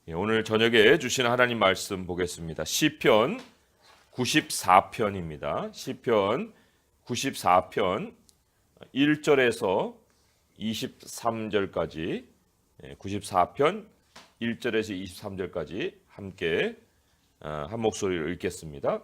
오늘 저녁에 주신 하나님 말씀 보겠습니다. 시편 94편입니다. 시편 94편 1절에서 23절까지 94편 1절에서 23절까지 함께 한 목소리를 읽겠습니다.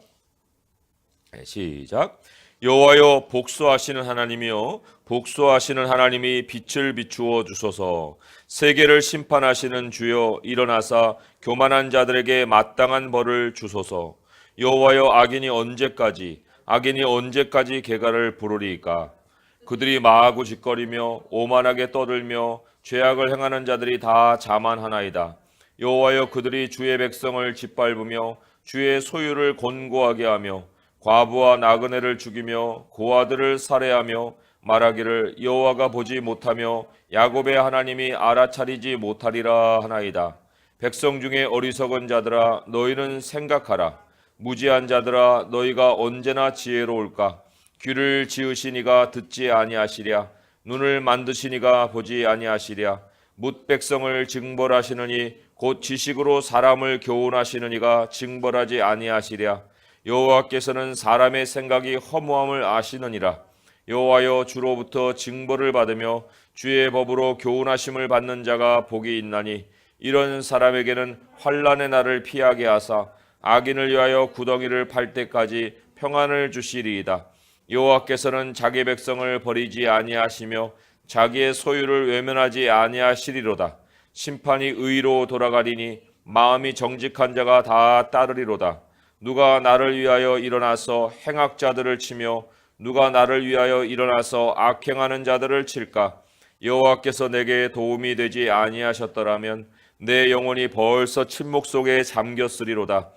시작. 여호와여, 복수하시는 하나님이여, 복수하시는 하나님이 빛을 비추어 주소서. 세계를 심판하시는 주여, 일어나사 교만한 자들에게 마땅한 벌을 주소서. 여호와여, 악인이 언제까지 개가를 부르리이까? 그들이 마하고 짓거리며 오만하게 떠들며 죄악을 행하는 자들이 다 자만하나이다. 여호와여, 그들이 주의 백성을 짓밟으며 주의 소유를 곤고하게 하며 과부와 나그네를 죽이며 고아들을 살해하며 말하기를 여호와가 보지 못하며 야곱의 하나님이 알아차리지 못하리라 하나이다. 백성 중에 어리석은 자들아, 너희는 생각하라. 무지한 자들아, 너희가 언제나 지혜로울까? 귀를 지으시니가 듣지 아니하시랴. 눈을 만드시니가 보지 아니하시랴. 뭇 백성을 징벌하시느니 곧 지식으로 사람을 교훈하시느니가 징벌하지 아니하시랴. 여호와께서는 사람의 생각이 허무함을 아시느니라. 여호와여, 주로부터 징벌을 받으며 주의 법으로 교훈하심을 받는 자가 복이 있나니 이런 사람에게는 환난의 날을 피하게 하사 악인을 위하여 구덩이를 팔 때까지 평안을 주시리이다. 여호와께서는 자기 백성을 버리지 아니하시며 자기의 소유를 외면하지 아니하시리로다. 심판이 의로 돌아가리니 마음이 정직한 자가 다 따르리로다. 누가 나를 위하여 일어나서 행악자들을 치며 누가 나를 위하여 일어나서 악행하는 자들을 칠까? 여호와께서 내게 도움이 되지 아니하셨더라면 내 영혼이 벌써 침묵 속에 잠겼으리로다.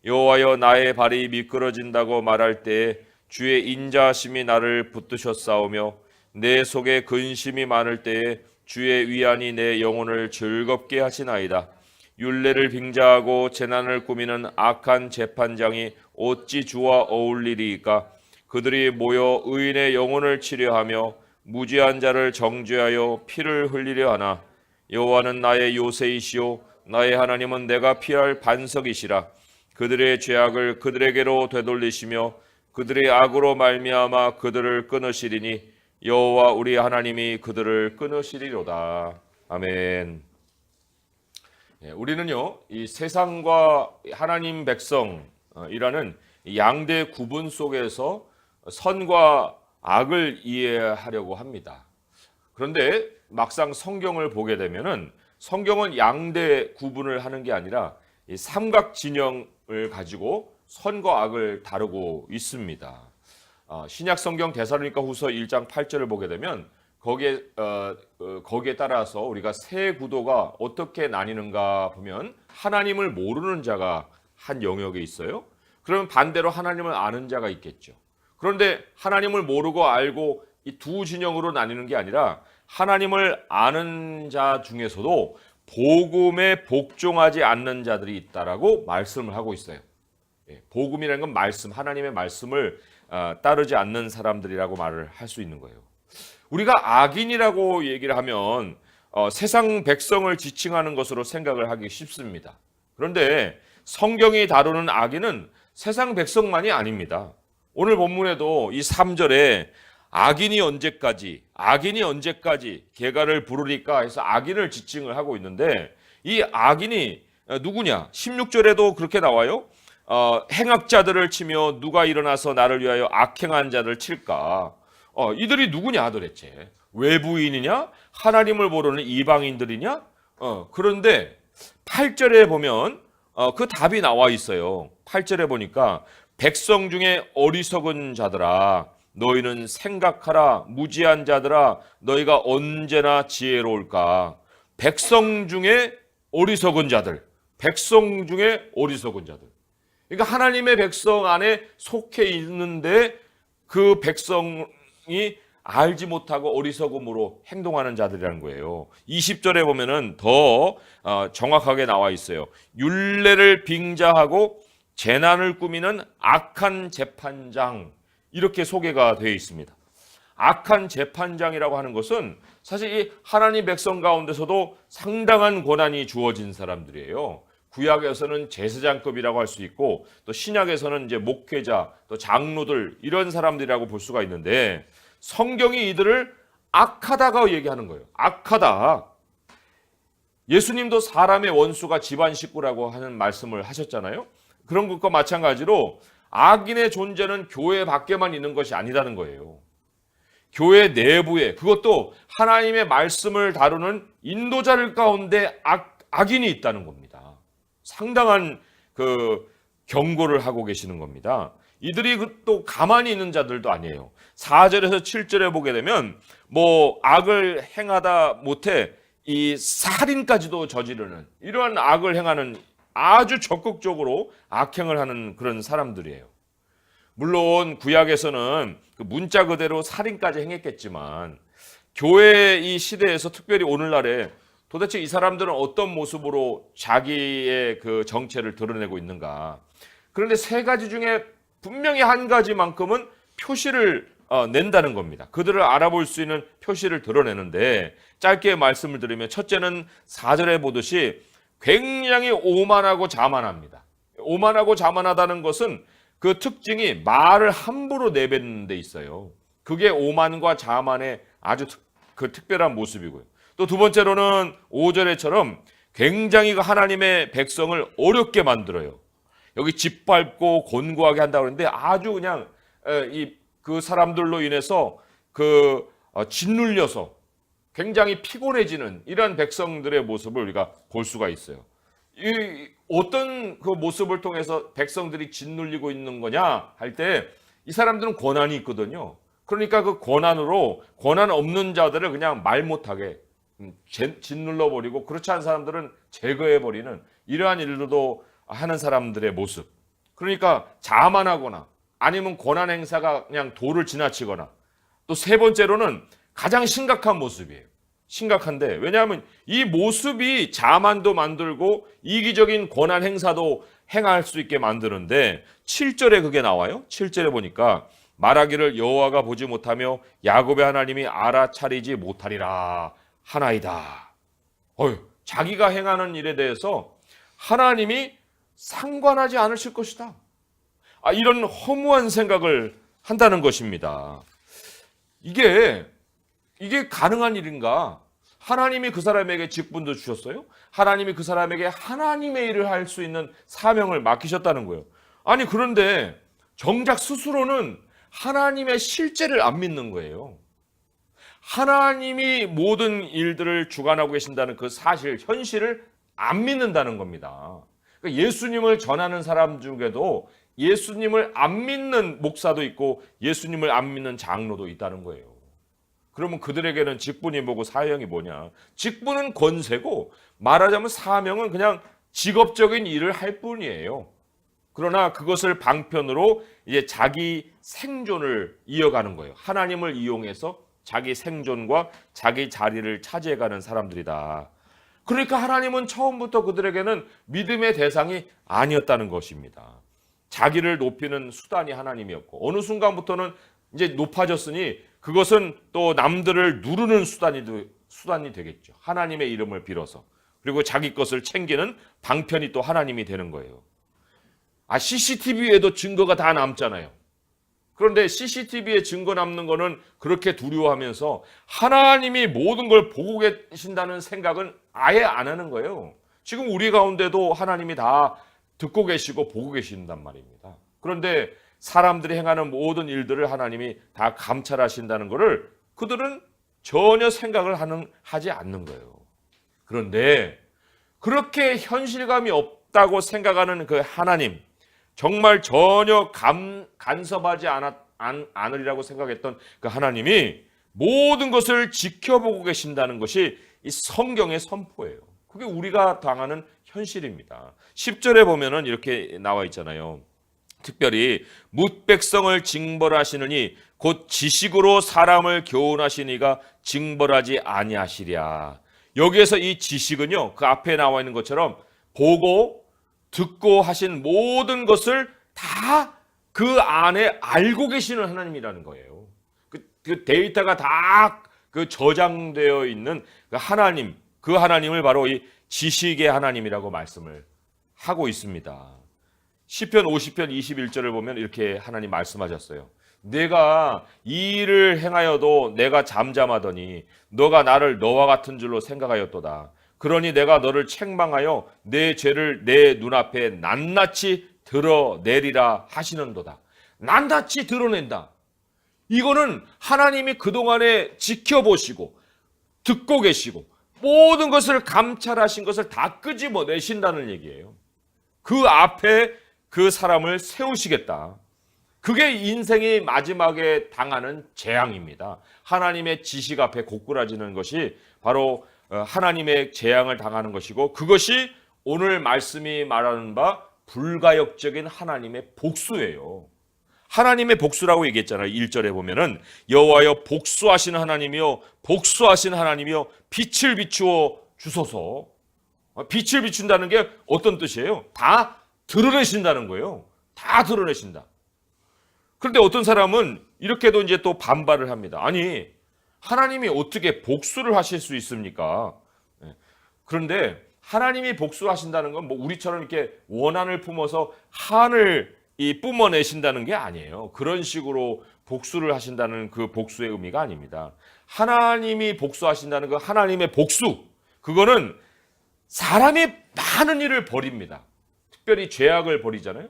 여호와여, 나의 발이 미끄러진다고 말할 때에 주의 인자하심이 나를 붙드셨사오며 내 속에 근심이 많을 때에 주의 위안이 내 영혼을 즐겁게 하시나이다. 율례를 빙자하고 재난을 꾸미는 악한 재판장이 어찌 주와 어울리리이까? 그들이 모여 의인의 영혼을 치려하며 무지한 자를 정죄하여 피를 흘리려 하나? 여호와는 나의 요새이시오, 나의 하나님은 내가 피할 반석이시라. 그들의 죄악을 그들에게로 되돌리시며 그들의 악으로 말미암아 그들을 끊으시리니 여호와 우리 하나님이 그들을 끊으시리로다. 아멘. 우리는요, 이 세상과 하나님 백성이라는 양대 구분 속에서 선과 악을 이해하려고 합니다. 그런데 막상 성경을 보게 되면은 성경은 양대 구분을 하는 게 아니라 이 삼각 진영을 가지고 선과 악을 다루고 있습니다. 신약 성경 데살로니가 후서 1장 8절을 보게 되면 거기에 따라서 우리가 세 구도가 어떻게 나뉘는가 보면 하나님을 모르는 자가 한 영역에 있어요. 그러면 반대로 하나님을 아는 자가 있겠죠. 그런데 하나님을 모르고 알고 이 두 진영으로 나뉘는 게 아니라 하나님을 아는 자 중에서도 복음에 복종하지 않는 자들이 있다라고 말씀을 하고 있어요. 복음이라는 건 말씀, 하나님의 말씀을 따르지 않는 사람들이라고 말을 할 수 있는 거예요. 우리가 악인이라고 얘기를 하면 세상 백성을 지칭하는 것으로 생각을 하기 쉽습니다. 그런데 성경이 다루는 악인은 세상 백성만이 아닙니다. 오늘 본문에도 이 3절에 악인이 언제까지 개가를 부르리까 해서 악인을 지칭을 하고 있는데 이 악인이 누구냐? 16절에도 그렇게 나와요. 행악자들을 치며 누가 일어나서 나를 위하여 악행한 자를 칠까? 이들이 누구냐 도대체? 외부인이냐? 하나님을 모르는 이방인들이냐? 그런데 8절에 보면 그 답이 나와 있어요. 8절에 보니까 백성 중에 어리석은 자들아, 너희는 생각하라. 무지한 자들아, 너희가 언제나 지혜로울까? 백성 중에 어리석은 자들. 그러니까 하나님의 백성 안에 속해 있는데 그 백성이 알지 못하고 어리석음으로 행동하는 자들이라는 거예요. 20절에 보면은 더 정확하게 나와 있어요. 율례를 빙자하고 재난을 꾸미는 악한 재판장, 이렇게 소개가 되어 있습니다. 악한 재판장이라고 하는 것은 사실 이 하나님 백성 가운데서도 상당한 권한이 주어진 사람들이에요. 구약에서는 제사장급이라고 할 수 있고 또 신약에서는 이제 목회자, 또 장로들 이런 사람들이라고 볼 수가 있는데 성경이 이들을 악하다가 얘기하는 거예요. 악하다. 예수님도 사람의 원수가 집안 식구라고 하는 말씀을 하셨잖아요. 그런 것과 마찬가지로 악인의 존재는 교회 밖에만 있는 것이 아니라는 거예요. 교회 내부에, 그것도 하나님의 말씀을 다루는 인도자들 가운데 악인이 있다는 겁니다. 상당한 그 경고를 하고 계시는 겁니다. 이들이 또 가만히 있는 자들도 아니에요. 4절에서 7절에 보게 되면 뭐 악을 행하다 못해 이 살인까지도 저지르는 이러한 악을 행하는 아주 적극적으로 악행을 하는 그런 사람들이에요. 물론 구약에서는 그 문자 그대로 살인까지 행했겠지만 교회 이 시대에서 특별히 오늘날에 도대체 이 사람들은 어떤 모습으로 자기의 그 정체를 드러내고 있는가. 그런데 세 가지 중에 분명히 한 가지만큼은 표시를 낸다는 겁니다. 그들을 알아볼 수 있는 표시를 드러내는데 짧게 말씀을 드리면 첫째는 4절에 보듯이 굉장히 오만하고 자만합니다. 오만하고 자만하다는 것은 그 특징이 말을 함부로 내뱉는 데 있어요. 그게 오만과 자만의 아주 그 특별한 모습이고요. 또 두 번째로는 5절에처럼 굉장히 그 하나님의 백성을 어렵게 만들어요. 여기 짓밟고 곤고하게 한다고 하는데 아주 그냥 그 사람들로 인해서 짓눌려서 굉장히 피곤해지는 이러한 백성들의 모습을 우리가 볼 수가 있어요. 어떤 그 모습을 통해서 백성들이 짓눌리고 있는 거냐 할 때 이 사람들은 권한이 있거든요. 그러니까 그 권한으로 권한 없는 자들을 그냥 말 못하게 짓눌러 버리고 그렇지 않은 사람들은 제거해 버리는 이러한 일도 하는 사람들의 모습. 그러니까 자만하거나 아니면 권한 행사가 그냥 도를 지나치거나 또 세 번째로는 가장 심각한 모습이에요. 심각한데 왜냐하면 이 모습이 자만도 만들고 이기적인 권한 행사도 행할 수 있게 만드는데 7절에 그게 나와요. 7절에 보니까 말하기를 여호와가 보지 못하며 야곱의 하나님이 알아차리지 못하리라 하나이다. 자기가 행하는 일에 대해서 하나님이 상관하지 않으실 것이다. 이런 허무한 생각을 한다는 것입니다. 이게 가능한 일인가? 하나님이 그 사람에게 직분도 주셨어요? 하나님이 그 사람에게 하나님의 일을 할 수 있는 사명을 맡기셨다는 거예요. 아니 그런데 정작 스스로는 하나님의 실제를 안 믿는 거예요. 하나님이 모든 일들을 주관하고 계신다는 그 사실, 현실을 안 믿는다는 겁니다. 그러니까 예수님을 전하는 사람 중에도 예수님을 안 믿는 목사도 있고 예수님을 안 믿는 장로도 있다는 거예요. 그러면 그들에게는 직분이 뭐고 사명이 뭐냐? 직분은 권세고 말하자면 사명은 그냥 직업적인 일을 할 뿐이에요. 그러나 그것을 방편으로 이제 자기 생존을 이어가는 거예요. 하나님을 이용해서 자기 생존과 자기 자리를 차지해가는 사람들이다. 그러니까 하나님은 처음부터 그들에게는 믿음의 대상이 아니었다는 것입니다. 자기를 높이는 수단이 하나님이었고 어느 순간부터는 이제 높아졌으니 그것은 또 남들을 누르는 수단이 되겠죠. 하나님의 이름을 빌어서. 그리고 자기 것을 챙기는 방편이 또 하나님이 되는 거예요. CCTV에도 증거가 다 남잖아요. 그런데 CCTV에 증거 남는 거는 그렇게 두려워하면서 하나님이 모든 걸 보고 계신다는 생각은 아예 안 하는 거예요. 지금 우리 가운데도 하나님이 다 듣고 계시고 보고 계신단 말입니다. 그런데 사람들이 행하는 모든 일들을 하나님이 다 감찰하신다는 것을 그들은 전혀 생각을 하지 않는 거예요. 그런데 그렇게 현실감이 없다고 생각하는 그 하나님, 정말 전혀 간섭하지 않으리라고 생각했던 그 하나님이 모든 것을 지켜보고 계신다는 것이 이 성경의 선포예요. 그게 우리가 당하는 현실입니다. 10절에 보면은 이렇게 나와 있잖아요. 특별히 뭇백성을 징벌하시느니 곧 지식으로 사람을 교훈하시니가 징벌하지 아니하시랴. 여기에서 이 지식은요, 그 앞에 나와 있는 것처럼 보고 듣고 하신 모든 것을 다 그 안에 알고 계시는 하나님이라는 거예요. 그 데이터가 다 그 저장되어 있는 그 하나님, 그 하나님을 바로 이 지식의 하나님이라고 말씀을 하고 있습니다. 시편 50편 21절을 보면 이렇게 하나님 말씀하셨어요. 내가 이 일을 행하여도 내가 잠잠하더니 너가 나를 너와 같은 줄로 생각하였도다. 그러니 내가 너를 책망하여 내 죄를 내 눈앞에 낱낱이 드러내리라 하시는도다. 낱낱이 드러낸다. 이거는 하나님이 그동안에 지켜보시고 듣고 계시고 모든 것을 감찰하신 것을 다 끄집어내신다는 얘기예요. 그 앞에 그 사람을 세우시겠다. 그게 인생이 마지막에 당하는 재앙입니다. 하나님의 지식 앞에 고꾸라지는 것이 바로 하나님의 재앙을 당하는 것이고, 그것이 오늘 말씀이 말하는 바 불가역적인 하나님의 복수예요. 하나님의 복수라고 얘기했잖아요. 1절에 보면은 여호와여 복수하시는 하나님이요 복수하시는 하나님이요 빛을 비추어 주소서. 빛을 비춘다는 게 어떤 뜻이에요? 다 드러내신다는 거예요. 다 드러내신다. 그런데 어떤 사람은 이렇게도 이제 또 반발을 합니다. 아니, 하나님이 어떻게 복수를 하실 수 있습니까? 그런데 하나님이 복수하신다는 건 뭐 우리처럼 이렇게 원한을 품어서 한을 뿜어내신다는 게 아니에요. 그런 식으로 복수를 하신다는 그 복수의 의미가 아닙니다. 하나님이 복수하신다는 그 하나님의 복수, 그거는 사람이 많은 일을 벌입니다. 특별히 죄악을 벌이잖아요.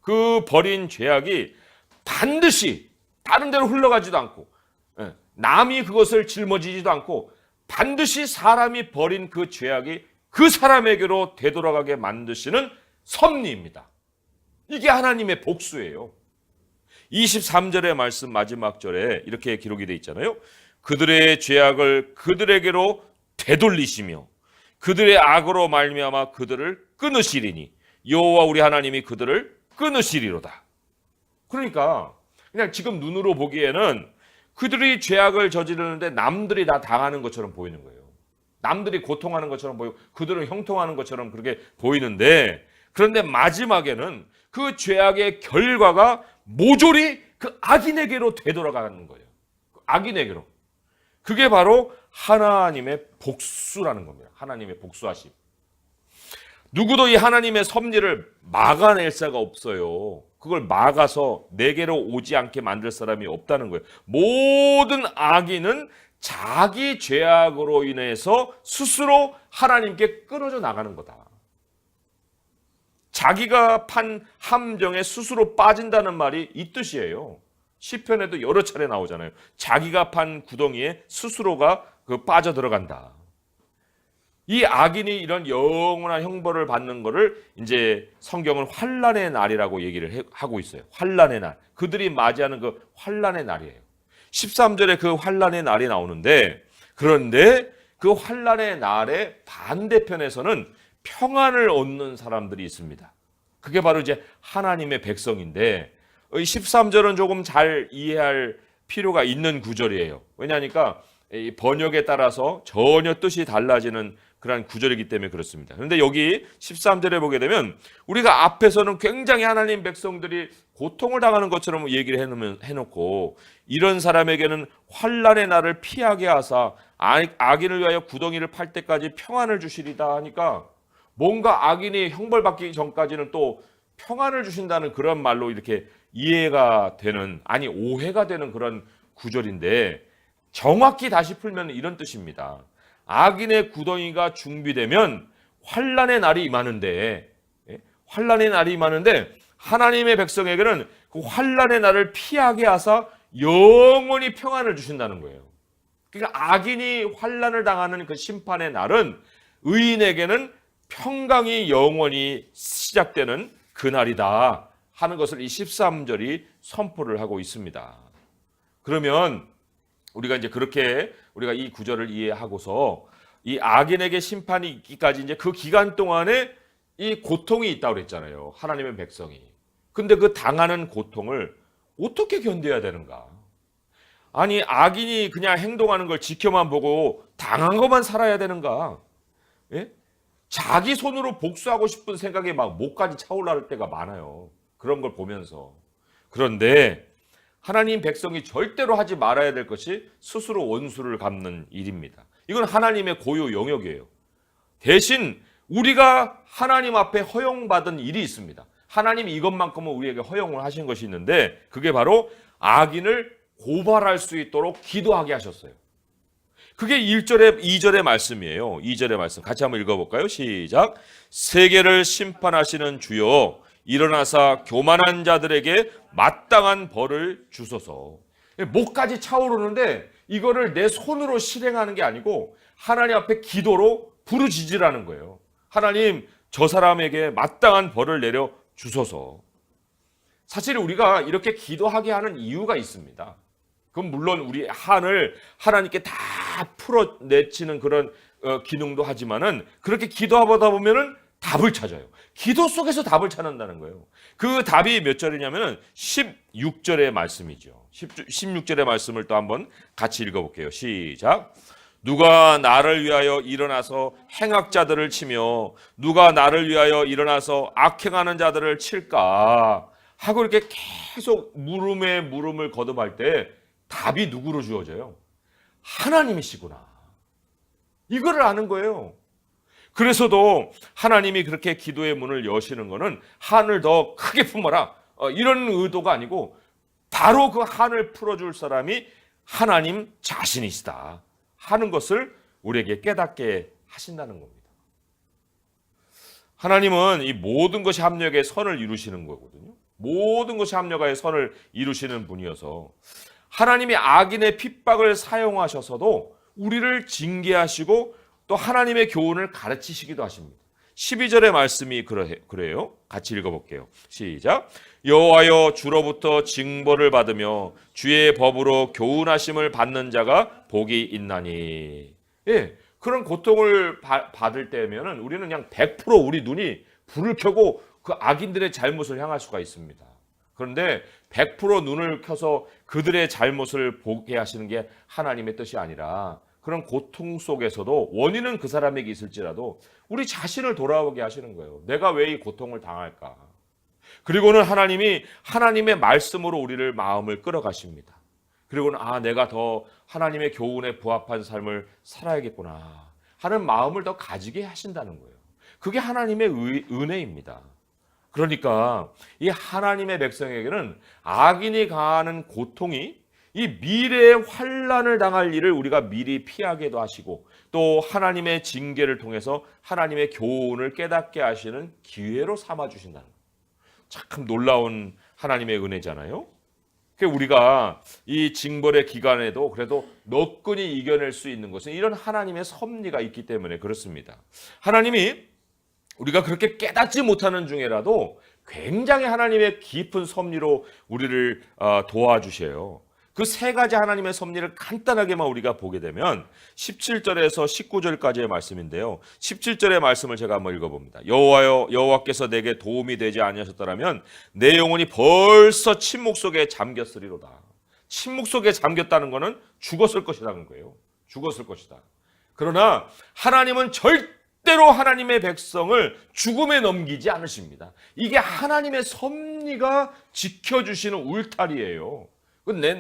그 벌인 죄악이 반드시 다른 데로 흘러가지도 않고 남이 그것을 짊어지지도 않고 반드시 사람이 벌인 그 죄악이 그 사람에게로 되돌아가게 만드시는 섭리입니다. 이게 하나님의 복수예요. 23절의 말씀 마지막 절에 이렇게 기록이 되어 있잖아요. 그들의 죄악을 그들에게로 되돌리시며 그들의 악으로 말미암아 그들을 끊으시리니 여호와 우리 하나님이 그들을 끊으시리로다. 그러니까 그냥 지금 눈으로 보기에는 그들이 죄악을 저지르는데 남들이 다 당하는 것처럼 보이는 거예요. 남들이 고통하는 것처럼 보이고 그들은 형통하는 것처럼 그렇게 보이는데, 그런데 마지막에는 그 죄악의 결과가 모조리 그 악인에게로 되돌아가는 거예요. 악인에게로. 그게 바로 하나님의 복수라는 겁니다. 하나님의 복수하심. 누구도 이 하나님의 섭리를 막아낼 수가 없어요. 그걸 막아서 내게로 오지 않게 만들 사람이 없다는 거예요. 모든 악인은 자기 죄악으로 인해서 스스로 하나님께 끊어져 나가는 거다. 자기가 판 함정에 스스로 빠진다는 말이 이 뜻이에요. 시편에도 여러 차례 나오잖아요. 자기가 판 구덩이에 스스로가 빠져 들어간다. 이 악인이 이런 영원한 형벌을 받는 것을 이제 성경은 환난의 날이라고 얘기를 하고 있어요. 환난의 날. 그들이 맞이하는 그 환난의 날이에요. 13절에 그 환난의 날이 나오는데, 그런데 그 환난의 날의 반대편에서는 평안을 얻는 사람들이 있습니다. 그게 바로 이제 하나님의 백성인데, 13절은 조금 잘 이해할 필요가 있는 구절이에요. 왜냐하니까 이 번역에 따라서 전혀 뜻이 달라지는 그런 구절이기 때문에 그렇습니다. 그런데 여기 13절에 보게 되면 우리가 앞에서는 굉장히 하나님 백성들이 고통을 당하는 것처럼 얘기를 해놓고 이런 사람에게는 환난의 날을 피하게 하사 악인을 위하여 구덩이를 팔 때까지 평안을 주시리다 하니까 뭔가 악인이 형벌받기 전까지는 또 평안을 주신다는 그런 말로 이렇게 이해가 되는, 아니 오해가 되는 그런 구절인데, 정확히 다시 풀면 이런 뜻입니다. 악인의 구덩이가 중비되면 환난의 날이 임하는데, 환난의 날이 임하는데 하나님의 백성에게는 그 환난의 날을 피하게 하사 영원히 평안을 주신다는 거예요. 그러니까 악인이 환난을 당하는 그 심판의 날은 의인에게는 평강이 영원히 시작되는 그날이다 하는 것을 이 13절이 선포를 하고 있습니다. 그러면 우리가 이제 그렇게 우리가 이 구절을 이해하고서 이 악인에게 심판이 있기까지 이제 그 기간 동안에 이 고통이 있다고 그랬잖아요. 하나님의 백성이. 근데 그 당하는 고통을 어떻게 견뎌야 되는가? 아니, 악인이 그냥 행동하는 걸 지켜만 보고 당한 것만 살아야 되는가? 예? 자기 손으로 복수하고 싶은 생각이 막 목까지 차올라올 때가 많아요. 그런 걸 보면서. 그런데 하나님 백성이 절대로 하지 말아야 될 것이 스스로 원수를 갚는 일입니다. 이건 하나님의 고유 영역이에요. 대신 우리가 하나님 앞에 허용받은 일이 있습니다. 하나님이 이것만큼은 우리에게 허용을 하신 것이 있는데 그게 바로 악인을 고발할 수 있도록 기도하게 하셨어요. 그게 1절에 2절의 말씀이에요. 2절의 말씀 같이 한번 읽어볼까요? 시작. 세계를 심판하시는 주여 일어나사 교만한 자들에게 마땅한 벌을 주소서. 목까지 차오르는데 이거를 내 손으로 실행하는 게 아니고 하나님 앞에 기도로 부르짖으라는 거예요. 하나님 저 사람에게 마땅한 벌을 내려 주소서. 사실 우리가 이렇게 기도하게 하는 이유가 있습니다. 그건 물론 우리 한을 하나님께 다 풀어내치는 그런 기능도 하지만은 그렇게 기도하다 보면은 답을 찾아요. 기도 속에서 답을 찾는다는 거예요. 그 답이 몇 절이냐면은 16절의 말씀이죠. 16절의 말씀을 또 한번 같이 읽어볼게요. 시작. 누가 나를 위하여 일어나서 행악자들을 치며 누가 나를 위하여 일어나서 악행하는 자들을 칠까 하고 이렇게 계속 물음에 물음을 거듭할 때 답이 누구로 주어져요? 하나님이시구나. 이거를 아는 거예요. 그래서도 하나님이 그렇게 기도의 문을 여시는 것은 한을 더 크게 품어라 이런 의도가 아니고 바로 그 한을 풀어줄 사람이 하나님 자신이시다 하는 것을 우리에게 깨닫게 하신다는 겁니다. 하나님은 이 모든 것이 합력의 선을 이루시는 거거든요. 모든 것이 합력하여 선을 이루시는 분이어서 하나님이 악인의 핍박을 사용하셔서도 우리를 징계하시고 또 하나님의 교훈을 가르치시기도 하십니다. 12절의 말씀이 그래요. 같이 읽어볼게요. 시작. 여호와여 주로부터 징벌을 받으며 주의 법으로 교훈하심을 받는 자가 복이 있나니. 예, 그런 고통을 받을 때면은 우리는 그냥 100% 우리 눈이 불을 켜고 그 악인들의 잘못을 향할 수가 있습니다. 그런데 100% 눈을 켜서 그들의 잘못을 보게 하시는 게 하나님의 뜻이 아니라 그런 고통 속에서도 원인은 그 사람에게 있을지라도 우리 자신을 돌아오게 하시는 거예요. 내가 왜 이 고통을 당할까? 그리고는 하나님이 하나님의 말씀으로 우리를 마음을 끌어가십니다. 그리고는 내가 더 하나님의 교훈에 부합한 삶을 살아야겠구나 하는 마음을 더 가지게 하신다는 거예요. 그게 하나님의 은혜입니다. 그러니까 이 하나님의 백성에게는 악인이 가하는 고통이 이 미래의 환난을 당할 일을 우리가 미리 피하게도 하시고 또 하나님의 징계를 통해서 하나님의 교훈을 깨닫게 하시는 기회로 삼아주신다는 거예요. 참 놀라운 하나님의 은혜잖아요. 우리가 이 징벌의 기간에도 그래도 너끈히 이겨낼 수 있는 것은 이런 하나님의 섭리가 있기 때문에 그렇습니다. 하나님이 우리가 그렇게 깨닫지 못하는 중에라도 굉장히 하나님의 깊은 섭리로 우리를 도와주셔요. 그 세 가지 하나님의 섭리를 간단하게만 우리가 보게 되면 17절에서 19절까지의 말씀인데요. 17절의 말씀을 제가 한번 읽어봅니다. 여호와여 여호와께서 내게 도움이 되지 아니하셨더라면 내 영혼이 벌써 침묵 속에 잠겼으리로다. 침묵 속에 잠겼다는 것은 죽었을 것이라는 거예요. 죽었을 것이다. 그러나 하나님은 절대로 하나님의 백성을 죽음에 넘기지 않으십니다. 이게 하나님의 섭리가 지켜주시는 울타리예요.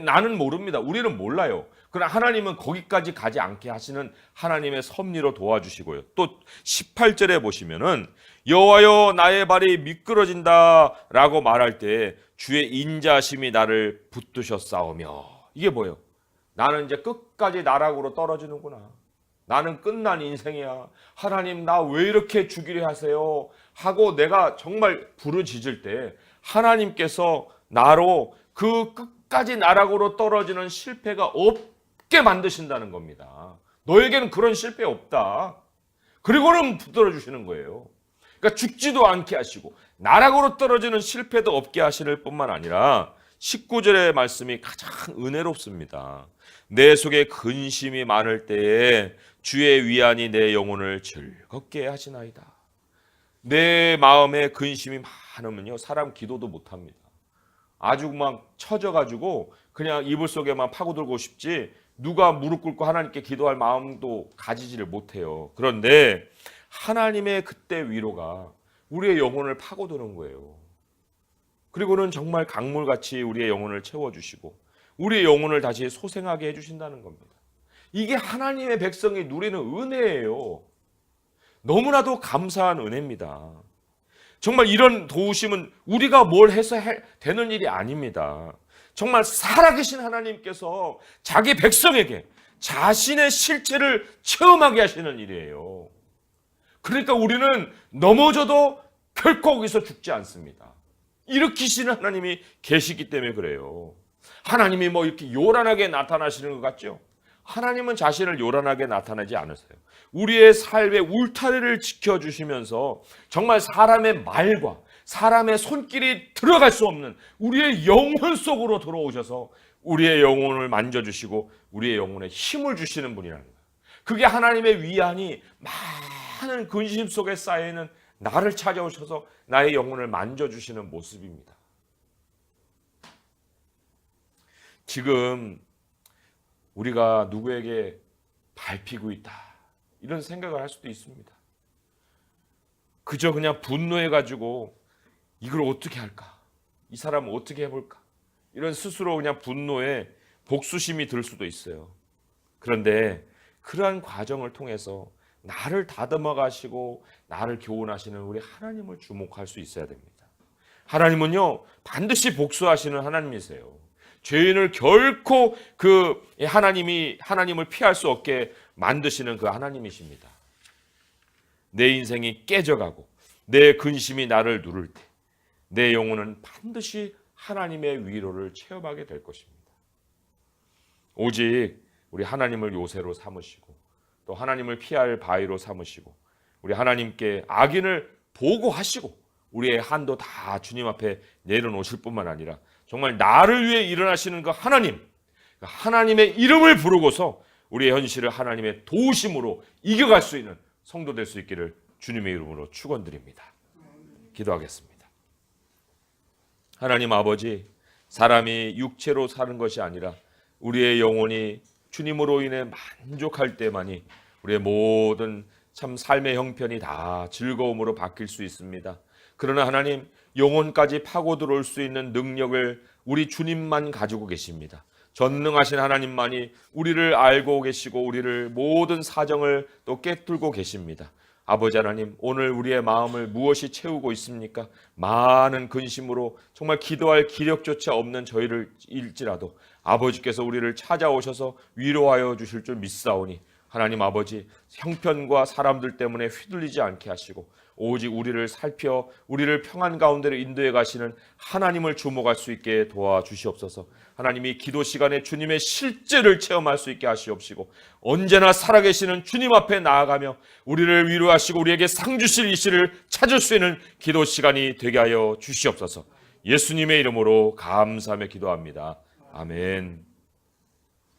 나는 모릅니다. 우리는 몰라요. 그러나 하나님은 거기까지 가지 않게 하시는 하나님의 섭리로 도와주시고요. 또 18절에 보시면은 여호와여 나의 발이 미끄러진다라고 말할 때 주의 인자심이 나를 붙드셨사오며 이게 뭐예요? 나는 이제 끝까지 나락으로 떨어지는구나. 나는 끝난 인생이야. 하나님 나 왜 이렇게 죽이려 하세요? 하고 내가 정말 부르짖을 때 하나님께서 나로 그 끝까지 나락으로 떨어지는 실패가 없게 만드신다는 겁니다. 너에게는 그런 실패 없다. 그리고는 붙들어 주시는 거예요. 그러니까 죽지도 않게 하시고 나락으로 떨어지는 실패도 없게 하실 뿐만 아니라 19절의 말씀이 가장 은혜롭습니다. 내 속에 근심이 많을 때에 주의 위안이 내 영혼을 즐겁게 하시나이다. 내 마음에 근심이 많으면요 사람 기도도 못합니다. 아주 막 처져가지고 그냥 이불 속에만 파고들고 싶지 누가 무릎 꿇고 하나님께 기도할 마음도 가지지를 못해요. 그런데 하나님의 그때 위로가 우리의 영혼을 파고드는 거예요. 그리고는 정말 강물같이 우리의 영혼을 채워주시고 우리의 영혼을 다시 소생하게 해주신다는 겁니다. 이게 하나님의 백성이 누리는 은혜예요. 너무나도 감사한 은혜입니다. 정말 이런 도우심은 우리가 뭘 해서 되는 일이 아닙니다. 정말 살아계신 하나님께서 자기 백성에게 자신의 실체를 체험하게 하시는 일이에요. 그러니까 우리는 넘어져도 결코 거기서 죽지 않습니다. 일으키시는 하나님이 계시기 때문에 그래요. 하나님이 뭐 이렇게 요란하게 나타나시는 것 같죠? 하나님은 자신을 요란하게 나타나지 않으세요. 우리의 삶의 울타리를 지켜주시면서 정말 사람의 말과 사람의 손길이 들어갈 수 없는 우리의 영혼 속으로 들어오셔서 우리의 영혼을 만져주시고 우리의 영혼에 힘을 주시는 분이라는 거예요. 그게 하나님의 위안이 많은 근심 속에 쌓여있는 나를 찾아오셔서 나의 영혼을 만져주시는 모습입니다. 지금 우리가 누구에게 밟히고 있다 이런 생각을 할 수도 있습니다. 그저 그냥 분노해가지고 이걸 어떻게 할까? 이 사람은 어떻게 해볼까? 이런 스스로 그냥 분노에 복수심이 들 수도 있어요. 그런데 그러한 과정을 통해서 나를 다듬어 가시고 나를 교훈하시는 우리 하나님을 주목할 수 있어야 됩니다. 하나님은요 반드시 복수하시는 하나님이세요. 죄인을 결코 하나님을 피할 수 없게 만드시는 그 하나님이십니다. 내 인생이 깨져가고 내 근심이 나를 누를 때 내 영혼은 반드시 하나님의 위로를 체험하게 될 것입니다. 오직 우리 하나님을 요새로 삼으시고 또 하나님을 피할 바위로 삼으시고 우리 하나님께 악인을 보고하시고 우리의 한도 다 주님 앞에 내려놓으실 뿐만 아니라 정말 나를 위해 일어나시는 그 하나님의 이름을 부르고서 우리의 현실을 하나님의 도우심으로 이겨갈 수 있는 성도 될 수 있기를 주님의 이름으로 축원드립니다. 기도하겠습니다. 하나님 아버지, 사람이 육체로 사는 것이 아니라 우리의 영혼이 주님으로 인해 만족할 때만이 우리의 모든 참 삶의 형편이 다 즐거움으로 바뀔 수 있습니다. 그러나 하나님, 영혼까지 파고 들어올 수 있는 능력을 우리 주님만 가지고 계십니다. 전능하신 하나님만이 우리를 알고 계시고 우리를 모든 사정을 또 꿰뚫고 계십니다. 아버지 하나님, 오늘 우리의 마음을 무엇이 채우고 있습니까? 많은 근심으로 정말 기도할 기력조차 없는 저희를 일지라도 아버지께서 우리를 찾아오셔서 위로하여 주실 줄 믿사오니 하나님 아버지, 형편과 사람들 때문에 휘둘리지 않게 하시고 오직 우리를 살펴 우리를 평안 가운데로 인도해 가시는 하나님을 주목할 수 있게 도와주시옵소서. 하나님이 기도 시간에 주님의 실제를 체험할 수 있게 하시옵시고 언제나 살아계시는 주님 앞에 나아가며 우리를 위로하시고 우리에게 상 주실 이시를 찾을 수 있는 기도 시간이 되게 하여 주시옵소서. 예수님의 이름으로 감사하며 기도합니다. 아멘.